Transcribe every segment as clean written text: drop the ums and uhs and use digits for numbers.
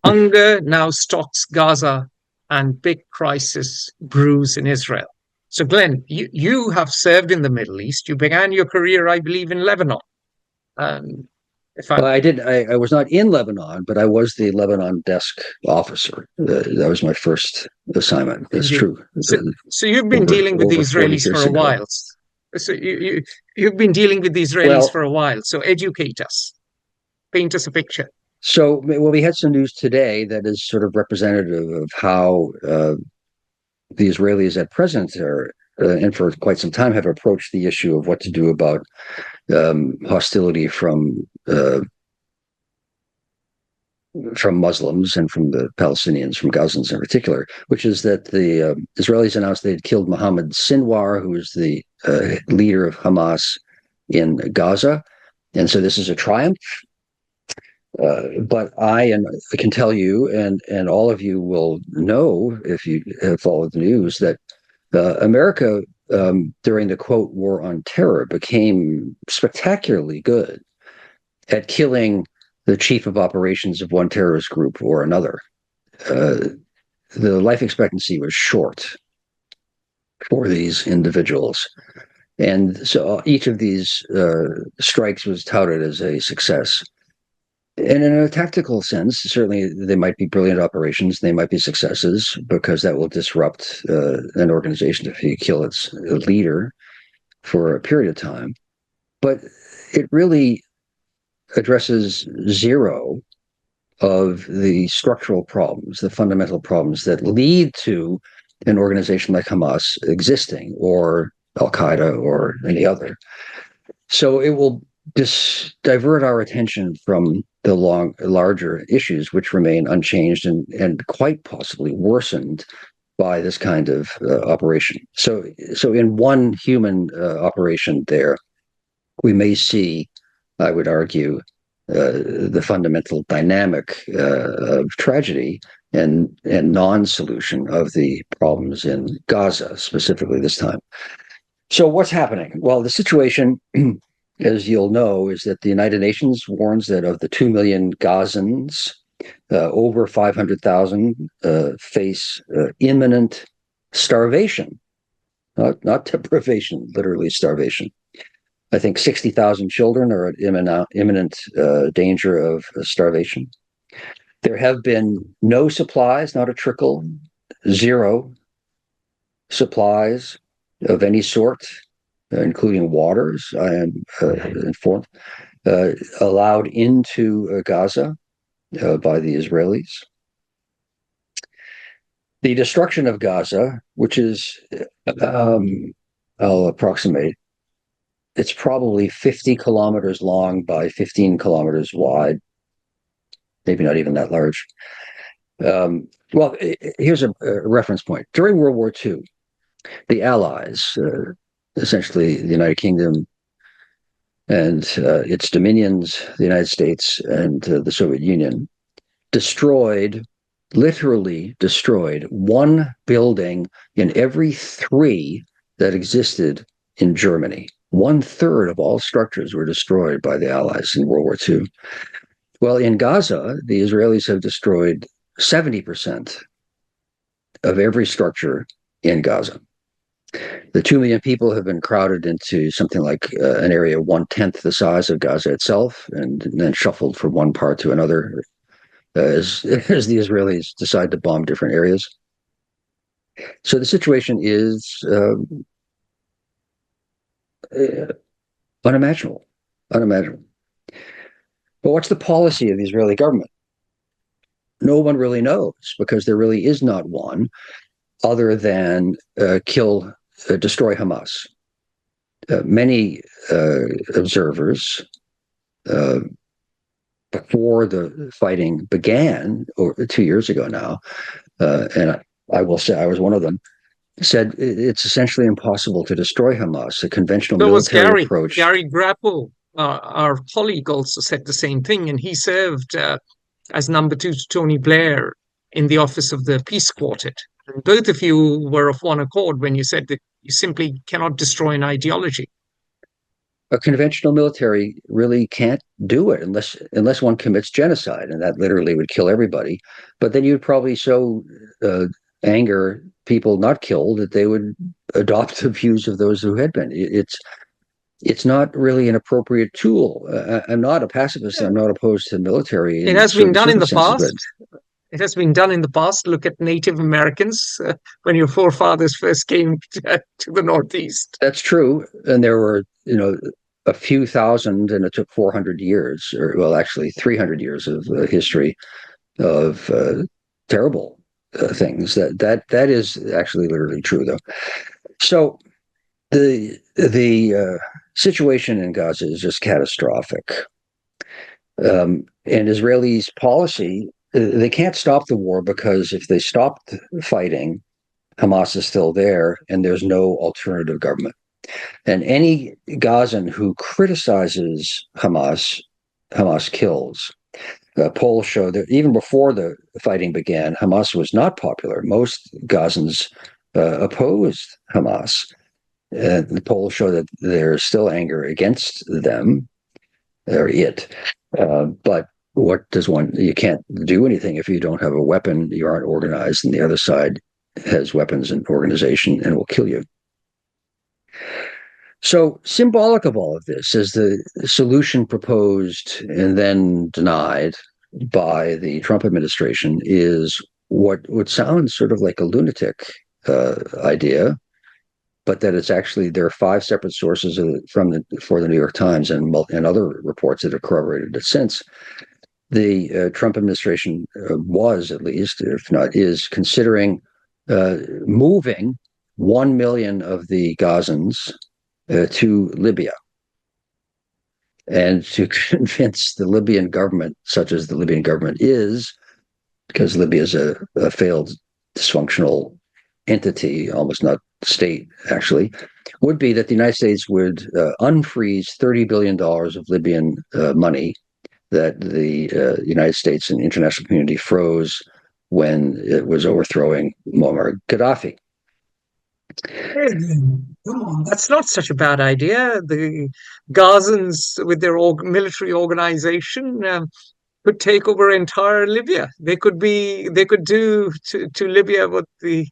Hunger now stalks Gaza and big crisis brews in Israel. So, Glenn, you have served in the Middle East. You began your career, I believe, in Lebanon. Um, if Well, I'm I did. I was not in Lebanon, but I was the Lebanon desk officer. That was my first assignment. That's indeed. true. So, so you've been Over dealing with the over 40 Israelis for years a ago. while. So you've been dealing with the Israelis for Well, a while. So educate us, paint us a picture. so well, we had some news today that is sort of representative of how the Israelis at present are, and for quite some time, have approached the issue of what to do about hostility from Muslims and from the Palestinians, from Gazans in particular, which is that the Israelis announced they had killed Mohammed Sinwar, who is the leader of Hamas in Gaza. And so this is a triumph. But I can tell you, and all of you will know if you have followed the news, that America, during the quote war on terror, became spectacularly good at killing the chief of operations of one terrorist group or another. Uh, the life expectancy was short for these individuals. And so each of these strikes was touted as a success. And in a tactical sense, certainly they might be brilliant operations. They might be successes because that will disrupt an organization if you kill its leader for a period of time. But it really addresses zero of the structural problems, the fundamental problems that lead to an organization like Hamas existing, or Al Qaeda, or any other. So it will divert our attention from the larger issues, which remain unchanged and quite possibly worsened by this kind of operation. So in one human operation there, we may see, I would argue, the fundamental dynamic of tragedy and non-solution of the problems in Gaza, specifically this time. So what's happening? Well, the situation, as you'll know, is that the United Nations warns that of the 2 million Gazans, over 500,000 face imminent starvation, not deprivation, literally starvation. I think 60,000 children are at imminent danger of starvation. There have been no supplies, not a trickle, zero supplies of any sort, including waters, I am informed, allowed into Gaza by the Israelis. The destruction of Gaza, which is, I'll approximate, it's probably 50 kilometers long by 15 kilometers wide, maybe not even that large. Well, here's a reference point. During World War II, the Allies, essentially the United Kingdom and its dominions, the United States and the Soviet Union, literally destroyed one building in every three that existed in Germany. 1/3 of all structures were destroyed by the Allies in World War II. Well, in Gaza, the Israelis have destroyed 70% of every structure in Gaza. The 2 million people have been crowded into something like an area 1/10 the size of Gaza itself, and then shuffled from one part to another as the Israelis decide to bomb different areas. So the situation is unimaginable. But what's the policy of the Israeli government? No one really knows, because there really is not one, other than destroy Hamas. Many observers, before the fighting began, or 2 years ago now, and I will say I was one of them, said it's essentially impossible to destroy Hamas. A conventional So was military Gary. approach. Gary Grapple, our colleague, also said the same thing, and he served as number two to Tony Blair in the office of the Peace Quartet. And both of you were of one accord when you said that you simply cannot destroy an ideology. a conventional military really can't do it unless one commits genocide, and that literally would kill everybody. But then you'd probably so anger people not killed that they would adopt the views of those who had been. It's not really an appropriate tool. I'm not a pacifist. I'm not opposed to military It in has been certain done in the circumstances, but past. It has been done in the past. Look at Native Americans when your forefathers first came to the Northeast. that's true. And there were, a few thousand, and it took 400 years, or well, actually 300 years of history of terrible things. That is actually literally true, though. So the situation in Gaza is just catastrophic. And Israelis' policy, they can't stop the war because if they stopped fighting, Hamas is still there and there's no alternative government. And any Gazan who criticizes Hamas, Hamas kills. Polls show that even before the fighting began, Hamas was not popular. Most Gazans opposed Hamas. The polls show that there's still anger against them or it. But what does one? You can't do anything if you don't have a weapon. You aren't organized, and the other side has weapons and organization and will kill you. So, symbolic of all of this is the solution proposed and then denied by the Trump administration is what would sound sort of like a lunatic idea, but that it's actually there are 5 separate sources for the New York Times and other reports that have corroborated it since. The Trump administration was, at least, if not is, considering moving 1 million of the Gazans to Libya, and to convince the Libyan government, such as the Libyan government is, because Libya is a failed, dysfunctional entity, almost not state, actually, would be that the United States would unfreeze $30 billion of Libyan money that the United States and international community froze when it was overthrowing Muammar Gaddafi. Come on, that's not such a bad idea. The Gazans, with their military organization, could take over entire Libya. They could do to Libya what the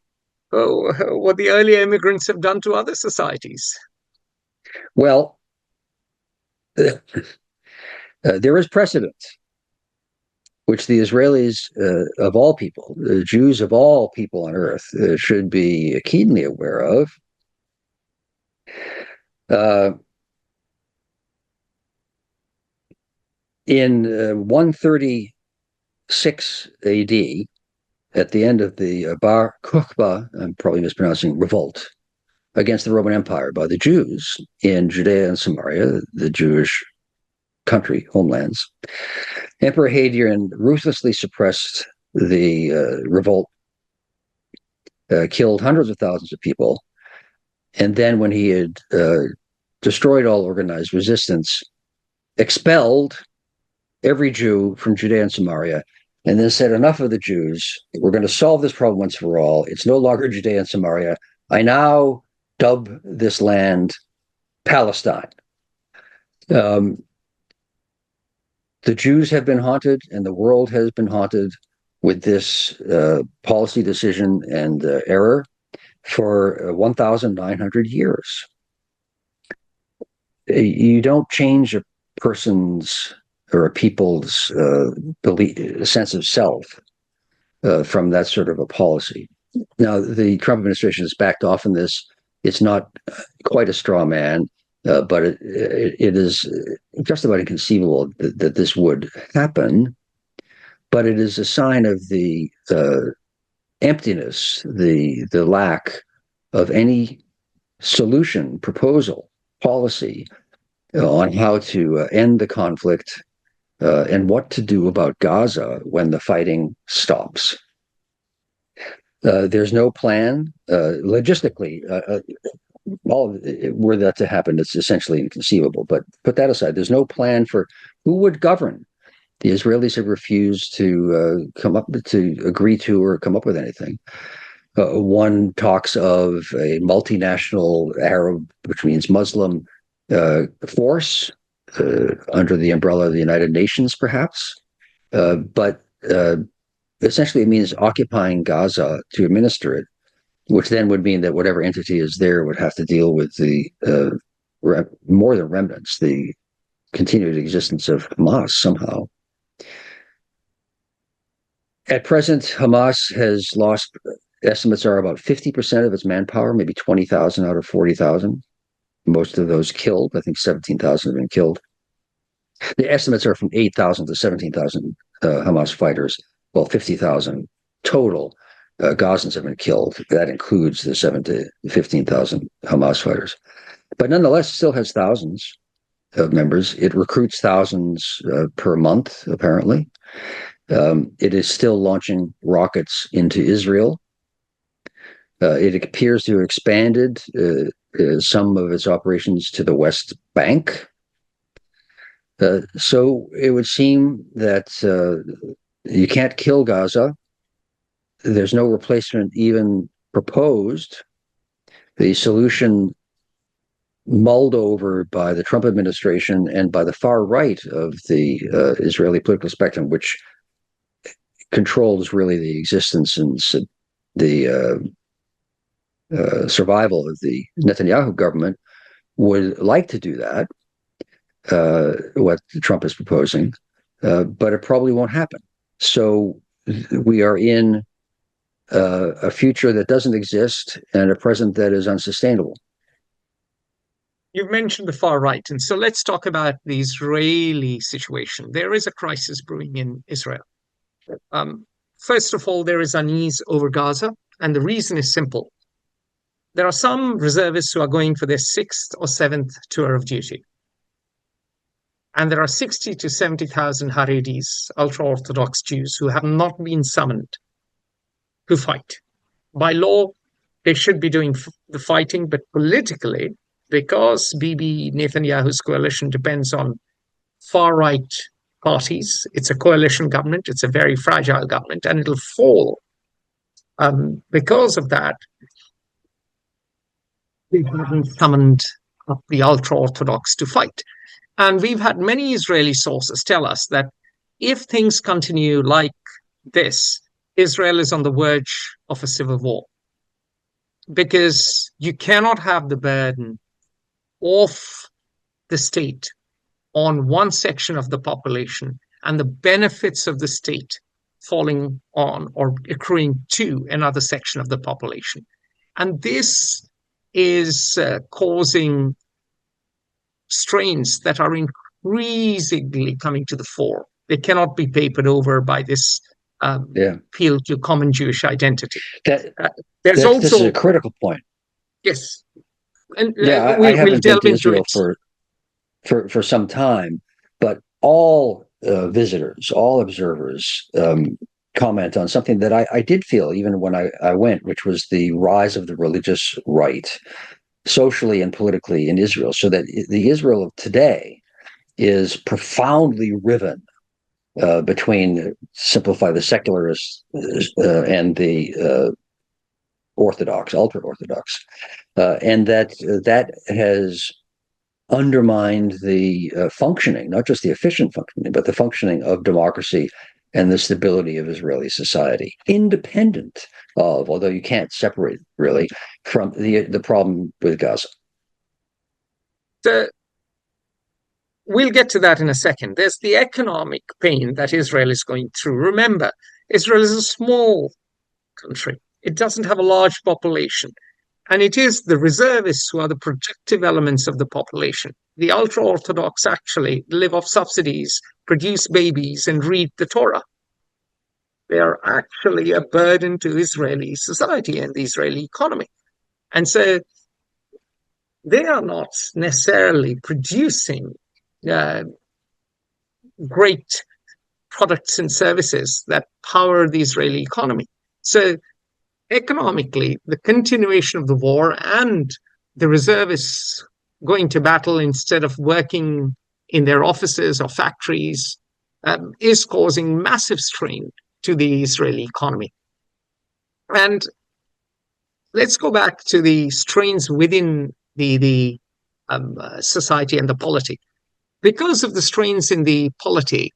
earlier immigrants have done to other societies. Well, there is precedent, which the Israelis of all people, the Jews of all people on earth, should be keenly aware of. In 136 AD, at the end of the Bar Kokhba, I'm probably mispronouncing, revolt against the Roman Empire by the Jews in Judea and Samaria, the Jewish country, homelands, Emperor Hadrian ruthlessly suppressed the revolt, killed hundreds of thousands of people, and then when he had destroyed all organized resistance, expelled every Jew from Judea and Samaria, and then said, enough of the Jews. We're going to solve this problem once for all. It's no longer Judea and Samaria. I now dub this land Palestine. The Jews have been haunted, and the world has been haunted with this policy decision and error for 1,900 years. You don't change a person's or a people's sense of self from that sort of a policy. Now, the Trump administration has backed off on this. It's not quite a straw man, but it is just about inconceivable that this would happen. But it is a sign of the emptiness, the lack of any solution, proposal, policy on how to end the conflict and what to do about Gaza when the fighting stops. There's no plan logistically. Were that to happen, it's essentially inconceivable. But put that aside. There's no plan for who would govern. The Israelis have refused to agree to or come up with anything. One talks of a multinational Arab, which means Muslim, force under the umbrella of the United Nations, perhaps. But essentially, it means occupying Gaza to administer it, which then would mean that whatever entity is there would have to deal with the more than remnants, the continued existence of Hamas somehow. At present, Hamas has lost, estimates are about 50% of its manpower, maybe 20,000 out of 40,000. Most of those killed. I think 17,000 have been killed. The estimates are from 8,000 to 17,000 Hamas fighters. Well, 50,000 total Gazans have been killed. That includes the 7,000 to 15,000 Hamas fighters. But nonetheless, it still has thousands of members. It recruits thousands per month, apparently. It is still launching rockets into Israel. It appears to have expanded some of its operations to the West Bank. So it would seem that you can't kill Gaza. There's no replacement even proposed. The solution mulled over by the Trump administration and by the far right of the Israeli political spectrum, which controls really the existence and the survival of the Netanyahu government, would like to do that, what Trump is proposing, but it probably won't happen. So we are in a future that doesn't exist and a present that is unsustainable. You've mentioned the far right, and so let's talk about the Israeli situation. There is a crisis brewing in Israel. First of all, there is unease over Gaza, and the reason is simple. There are some reservists who are going for their sixth or seventh tour of duty. And there are 60 to 70,000 Haredis, ultra-Orthodox Jews, who have not been summoned, who fight. By law, they should be doing the fighting, but politically, because Bibi Netanyahu's coalition depends on far-right parties, it's a coalition government, it's a very fragile government, and it'll fall. Because of that, they haven't summoned the ultra-Orthodox to fight. And we've had many Israeli sources tell us that if things continue like this, Israel is on the verge of a civil war. Because you cannot have the burden of the state on one section of the population and the benefits of the state falling on or accruing to another section of the population. And this is causing strains that are increasingly coming to the fore. They cannot be papered over by this appeal to common Jewish identity. This is a critical point. Yes. And I haven't been to Israel for some time, but all visitors, all observers comment on something that I did feel even when I went, which was the rise of the religious right, socially and politically in Israel, so that the Israel of today is profoundly riven between, simplify, the secularists and the Orthodox, ultra-Orthodox, and that has undermined the functioning, not just the efficient functioning, but the functioning of democracy and the stability of Israeli society, independent of, although you can't separate really, from the problem with Gaza. We'll get to that in a second. There's the economic pain that Israel is going through. Remember, Israel is a small country. It doesn't have a large population. And it is the reservists who are the productive elements of the population. The ultra-Orthodox actually live off subsidies, produce babies, and read the Torah. They are actually a burden to Israeli society and the Israeli economy. And so they are not necessarily producing great products and services that power the Israeli economy. So economically, the continuation of the war and the reservists going to battle instead of working in their offices or factories is causing massive strain to the Israeli economy. And let's go back to the strains within the society and the polity. Because of the strains in the polity,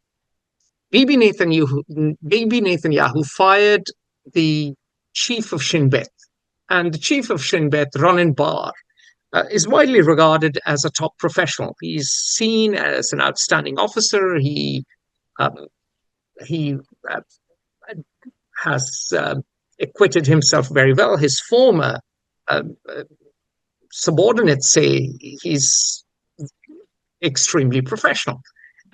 Bibi Netanyahu fired the chief of Shin Bet. And the chief of Shin Bet, Ronen Bar, is widely regarded as a top professional. He's seen as an outstanding officer. Um, he has acquitted himself very well. His former uh, subordinates say he's extremely professional.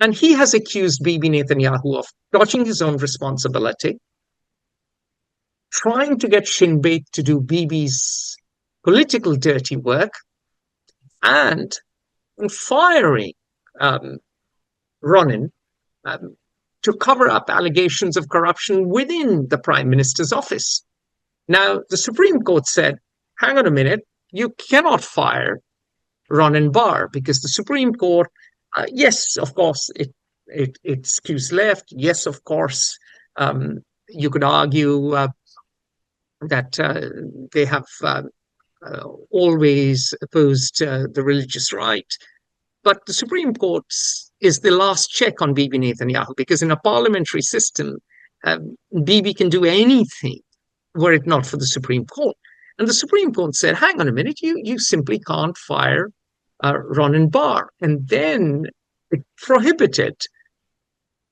And he has accused Bibi Netanyahu of dodging his own responsibility, trying to get Shin Bet to do Bibi's political dirty work, and firing Ronin to cover up allegations of corruption within the Prime Minister's office. Now, the Supreme Court said, hang on a minute, you cannot fire Ronen Bar, because the Supreme Court, yes, of course, it skews left. Yes, of course, you could argue that they have always opposed the religious right. But the Supreme Court is the last check on Bibi Netanyahu, because in a parliamentary system, Bibi can do anything were it not for the Supreme Court. And the Supreme Court said, hang on a minute, you simply can't fire Ronen Bar. And then it prohibited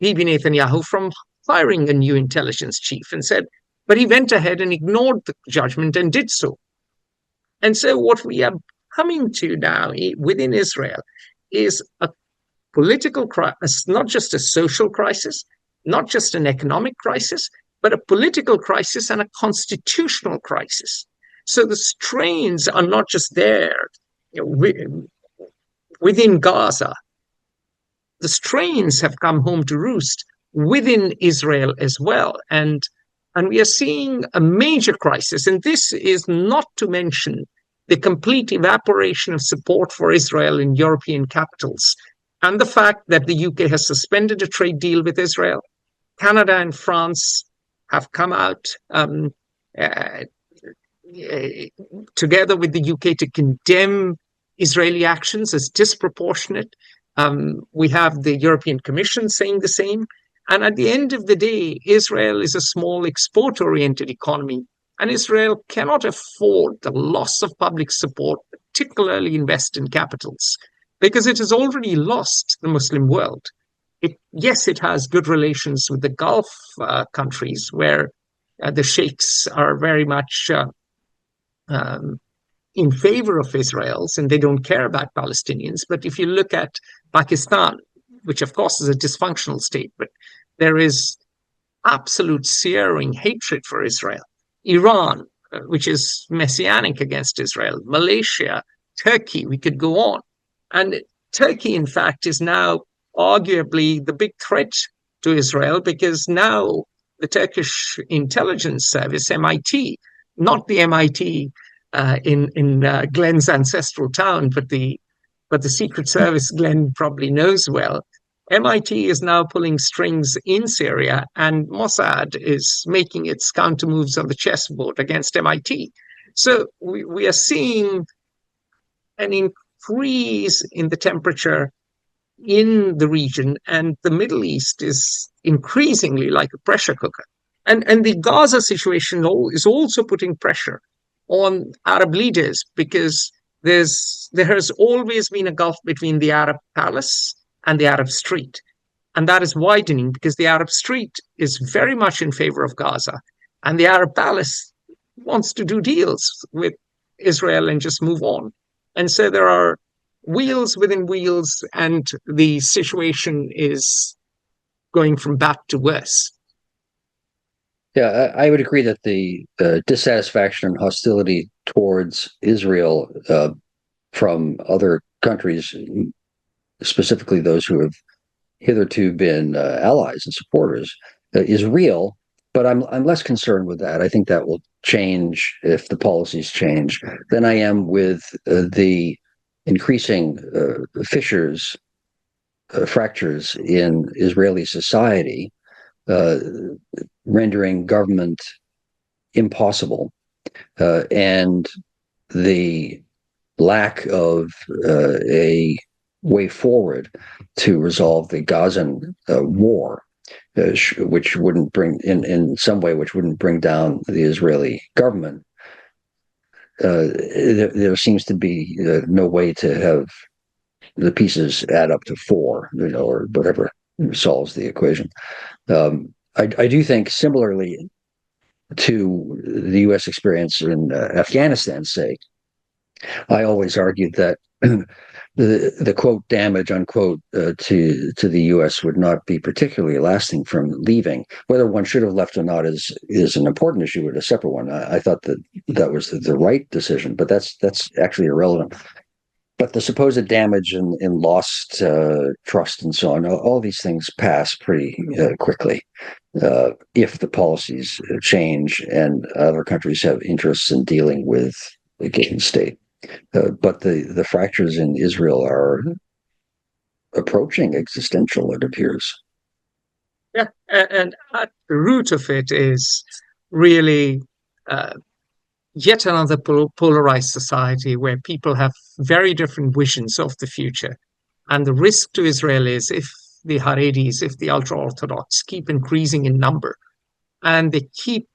Bibi Netanyahu from hiring a new intelligence chief, and said, but he went ahead and ignored the judgment and did so. And so what we are coming to now within Israel is a political crisis, not just a social crisis, not just an economic crisis, but a political crisis and a constitutional crisis. So the strains are not just there within Gaza. The strains have come home to roost within Israel as well. And we are seeing a major crisis. And this is not to mention the complete evaporation of support for Israel in European capitals, and the fact that the UK has suspended a trade deal with Israel. Canada and France have come out together with the UK to condemn Israeli actions as disproportionate. We have the European Commission saying the same. And at the end of the day, Israel is a small export-oriented economy, and Israel cannot afford the loss of public support, particularly in Western capitals, because it has already lost the Muslim world. Yes, it has good relations with the Gulf countries, where the sheikhs are very much in favor of Israel's, and they don't care about Palestinians. But if you look at Pakistan, which of course is a dysfunctional state, but there is absolute searing hatred for Israel. Iran, which is messianic against Israel. Malaysia, Turkey, we could go on. And Turkey, in fact, is now arguably the big threat to Israel, because now the Turkish intelligence service, MIT, not the MIT in Glenn's ancestral town, but the Secret Service Glenn probably knows well. MIT is now pulling strings in Syria, and Mossad is making its counter moves on the chessboard against MIT. So we are seeing an increase in the temperature in the region, and the Middle East is increasingly like a pressure cooker. And the Gaza situation is also putting pressure on Arab leaders, because there has always been a gulf between the Arab palace and the Arab street. And that is widening, because the Arab street is very much in favor of Gaza, and the Arab palace wants to do deals with Israel and just move on. And so there are wheels within wheels, and the situation is going from bad to worse. Yeah, I would agree that the dissatisfaction and hostility towards Israel from other countries, specifically those who have hitherto been allies and supporters, is real. But I'm less concerned with that. I think that will change if the policies change than I am with the increasing fractures in Israeli society, rendering government impossible, and the lack of a way forward to resolve the Gazan war, which wouldn't bring, in some way, which wouldn't bring down the Israeli government. There seems to be no way to have the pieces add up to 4, or whatever solves the equation. I do think, similarly to the U.S. experience in Afghanistan's sake, I always argued that the quote damage unquote to the U.S. would not be particularly lasting from leaving. Whether one should have left or not is an important issue, but a separate one. I thought that was the right decision, but that's actually irrelevant. But the supposed damage in lost trust and so on, all these things pass pretty quickly if the policies change and other countries have interests in dealing with the given state. But the fractures in Israel are approaching existential, it appears. Yeah, and at the root of it is really yet another polarized society where people have very different visions of the future. And the risk to Israel is, if the Haredis, if the ultra-Orthodox keep increasing in number and they keep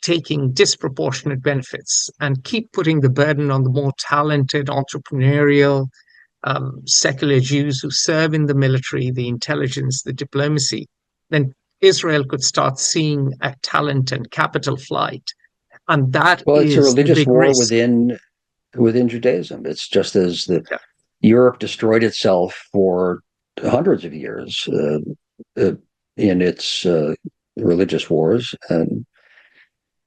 taking disproportionate benefits and keep putting the burden on the more talented, entrepreneurial, secular Jews who serve in the military, the intelligence, the diplomacy, then Israel could start seeing a talent and capital flight. And that Well, it's a is the religious big war risk. within Judaism. It's just as Europe destroyed itself for hundreds of years in its religious wars, and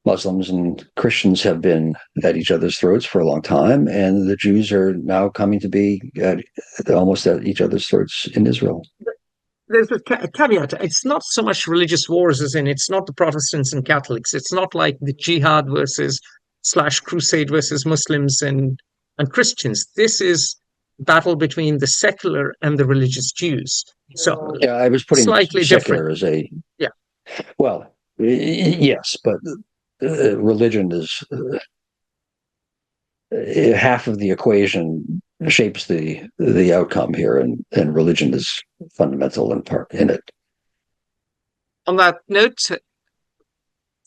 Muslims and Christians have been at each other's throats for a long time, and the Jews are now coming to be almost at each other's throats in Israel. There's a caveat. It's not so much religious wars as in it's not the Protestants and Catholics. It's not like the jihad versus / crusade versus Muslims and Christians. This is battle between the secular and the religious Jews. So yeah, I was putting slightly secular different. as well, yes, but religion is half of the equation, shapes the outcome here, and religion is fundamental in it. On that note,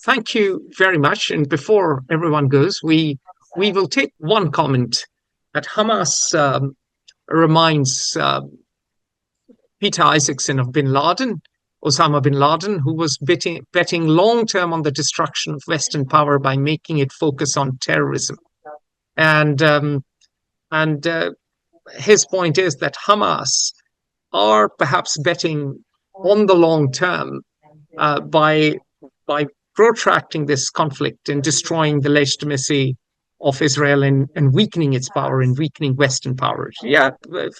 thank you very much. And before everyone goes, we will take one comment that Hamas reminds Peter Isaacson of bin Laden, Osama bin Laden, who was betting long term on the destruction of Western power by making it focus on terrorism. And his point is that Hamas are perhaps betting on the long term by protracting this conflict and destroying the legitimacy of Israel and weakening its power and weakening Western power. Yeah,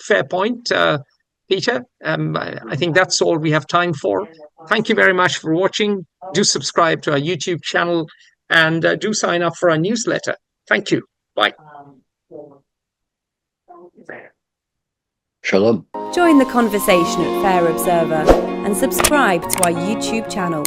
fair point, Peter. I think that's all we have time for. Thank you very much for watching. Do subscribe to our YouTube channel and do sign up for our newsletter. Thank you. Bye. Shalom. Join the conversation at Fair Observer and subscribe to our YouTube channel.